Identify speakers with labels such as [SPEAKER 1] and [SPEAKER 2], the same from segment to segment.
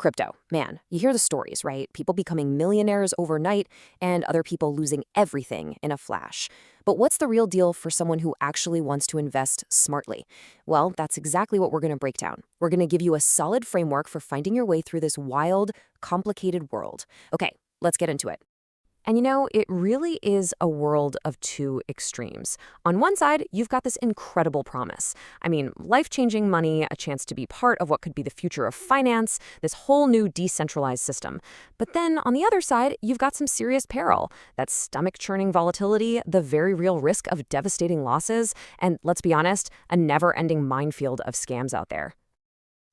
[SPEAKER 1] Crypto. Man, you hear the stories, right? People becoming millionaires overnight and other people losing everything in a flash. But what's the real deal for someone who actually wants to invest smartly? Well, that's exactly what we're going to break down. We're going to give you a solid framework for finding your way through this wild, complicated world. Okay, let's get into it. And it really is a world of two extremes. On one side, you've got this incredible promise. I mean, life-changing money, a chance to be part of what could be the future of finance, this whole new decentralized system. But then on the other side, you've got some serious peril. That stomach-churning volatility, the very real risk of devastating losses, and let's be honest, a never-ending minefield of scams out there.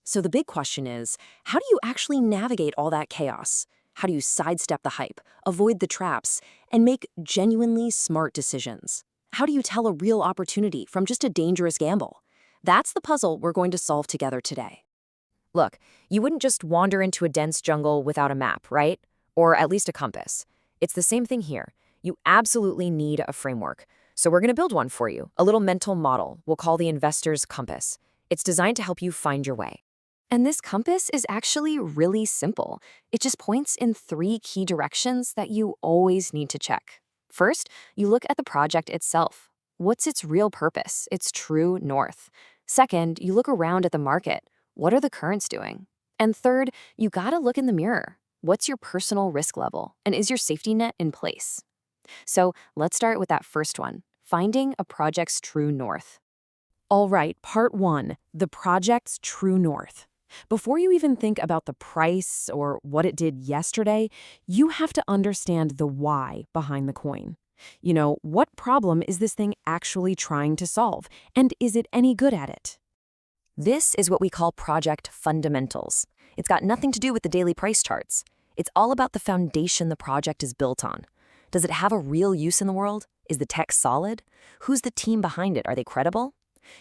[SPEAKER 1] So the big question is, how do you actually navigate all that chaos? How do you sidestep the hype, avoid the traps, and make genuinely smart decisions? How do you tell a real opportunity from just a dangerous gamble? That's the puzzle we're going to solve together today. Look, you wouldn't just wander into a dense jungle without a map, right? Or at least a compass. It's the same thing here. You absolutely need a framework. So we're going to build one for you, a little mental model we'll call the investor's compass. It's designed to help you find your way. And this compass is actually really simple. It just points in 3 key directions that you always need to check. First, you look at the project itself. What's its real purpose, its true north? Second, you look around at the market. What are the currents doing? And third, you gotta look in the mirror. What's your personal risk level? And is your safety net in place? So let's start with that first one, finding a project's true north. All right, part 1, the project's true north. Before you even think about the price or what it did yesterday, you have to understand the why behind the coin. What problem is this thing actually trying to solve, and is it any good at it? This is what we call project fundamentals. It's got nothing to do with the daily price charts. It's all about the foundation the project is built on. Does it have a real use in the world? Is the tech solid? Who's the team behind it? Are they credible?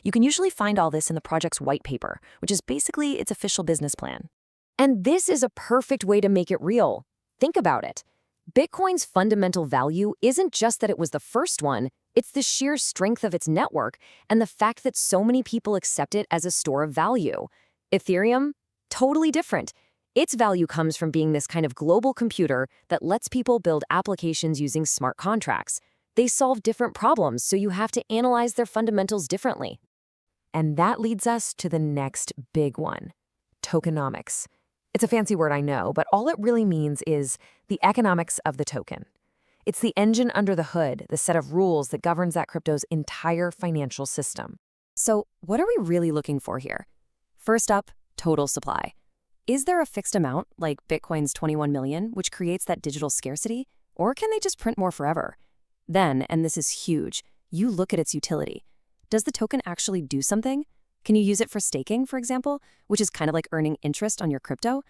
[SPEAKER 1] You can usually find all this in the project's white paper, which is basically its official business plan. And this is a perfect way to make it real. Think about it. Bitcoin's fundamental value isn't just that it was the first one, it's the sheer strength of its network and the fact that so many people accept it as a store of value. Ethereum? Totally different. Its value comes from being this kind of global computer that lets people build applications using smart contracts. They solve different problems, so you have to analyze their fundamentals differently. And that leads us to the next big one, tokenomics. It's a fancy word, I know, but all it really means is the economics of the token. It's the engine under the hood, the set of rules that governs that crypto's entire financial system. So what are we really looking for here? First up, total supply. Is there a fixed amount, like Bitcoin's 21 million, which creates that digital scarcity? Or can they just print more forever? Then, and this is huge, you look at its utility. Does the token actually do something? Can you use it for staking, for example, which is kind of like earning interest on your crypto?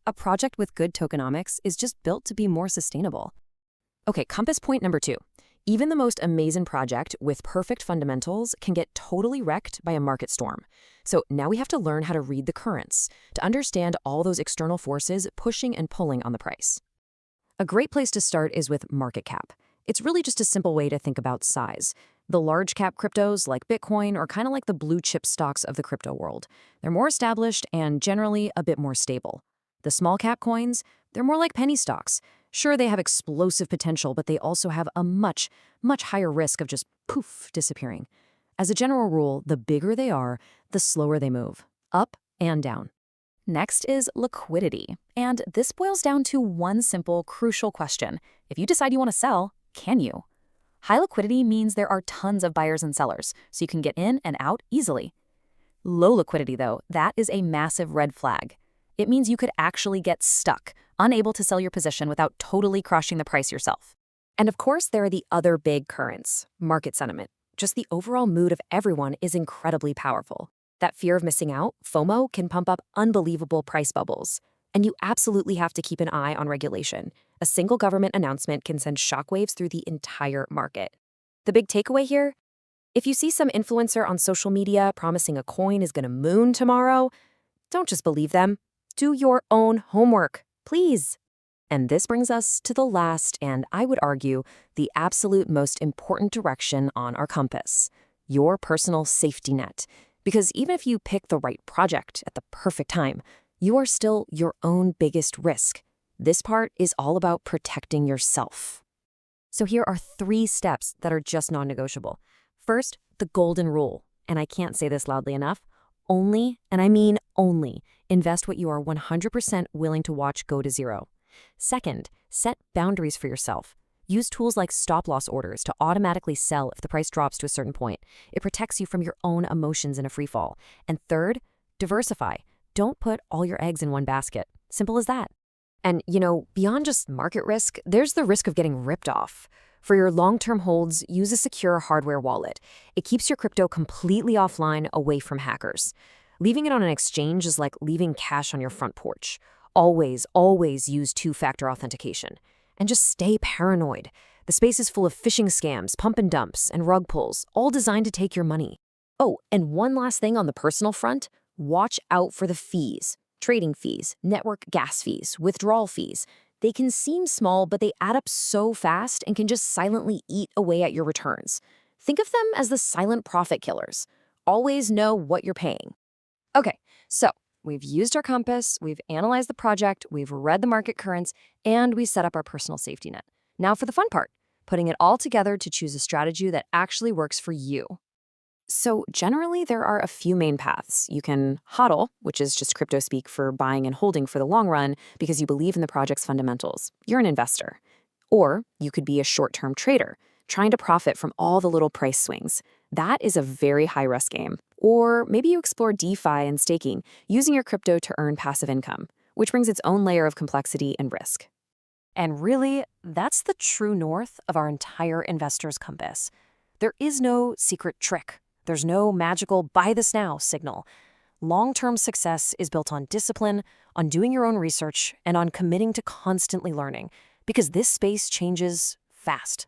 [SPEAKER 1] A project with good tokenomics is just built to be more sustainable. Okay, compass point number 2. Even the most amazing project with perfect fundamentals can get totally wrecked by a market storm. So now we have to learn how to read the currents, to understand all those external forces pushing and pulling on the price. A great place to start is with market cap. It's really just a simple way to think about size. The large cap cryptos like Bitcoin are kind of like the blue chip stocks of the crypto world. They're more established and generally a bit more stable. The small cap coins, they're more like penny stocks. Sure, they have explosive potential, but they also have a much, much higher risk of just poof, disappearing. As a general rule, the bigger they are, the slower they move, up and down. Next is liquidity. And this boils down to one simple, crucial question. If you decide you want to sell, can you? High liquidity means there are tons of buyers and sellers, so you can get in and out easily. Low liquidity, though, that is a massive red flag. It means you could actually get stuck, unable to sell your position without totally crushing the price yourself. And of course, there are the other big currents, market sentiment. Just the overall mood of everyone is incredibly powerful. That fear of missing out, FOMO, can pump up unbelievable price bubbles. And you absolutely have to keep an eye on regulation. A single government announcement can send shockwaves through the entire market. The big takeaway here? If you see some influencer on social media promising a coin is going to moon tomorrow, don't just believe them. Do your own homework, please. And this brings us to the last, and I would argue, the absolute most important direction on our compass, your personal safety net. Because even if you pick the right project at the perfect time, you are still your own biggest risk. This part is all about protecting yourself. So here are 3 steps that are just non-negotiable. First, the golden rule, and I can't say this loudly enough, only, and I mean only, invest what you are 100% willing to watch go to zero. Second, set boundaries for yourself. Use tools like stop-loss orders to automatically sell if the price drops to a certain point. It protects you from your own emotions in a free fall. And third, diversify. Don't put all your eggs in one basket. Simple as that. And, beyond just market risk, there's the risk of getting ripped off. For your long-term holds, use a secure hardware wallet. It keeps your crypto completely offline, away from hackers. Leaving it on an exchange is like leaving cash on your front porch. Always, always use 2-factor authentication. And just stay paranoid. The space is full of phishing scams, pump and dumps, and rug pulls, all designed to take your money. Oh, and one last thing on the personal front, watch out for the fees. Trading fees, network gas fees, withdrawal fees. They can seem small, but they add up so fast and can just silently eat away at your returns. Think of them as the silent profit killers. Always know what you're paying. Okay, so we've used our compass, we've analyzed the project, we've read the market currents, and we set up our personal safety net. Now for the fun part, putting it all together to choose a strategy that actually works for you. So generally, there are a few main paths. You can hodl, which is just crypto speak for buying and holding for the long run because you believe in the project's fundamentals. You're an investor. Or you could be a short-term trader, trying to profit from all the little price swings. That is a very high-risk game. Or maybe you explore DeFi and staking, using your crypto to earn passive income, which brings its own layer of complexity and risk. And really, that's the true north of our entire investor's compass. There is no secret trick. There's no magical buy this now signal. Long-term success is built on discipline, on doing your own research, and on committing to constantly learning, because this space changes fast.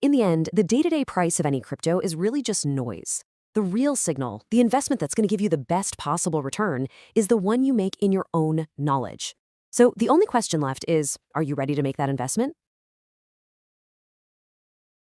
[SPEAKER 1] In the end, the day-to-day price of any crypto is really just noise. The real signal, the investment that's going to give you the best possible return, is the one you make in your own knowledge. So the only question left is, are you ready to make that investment?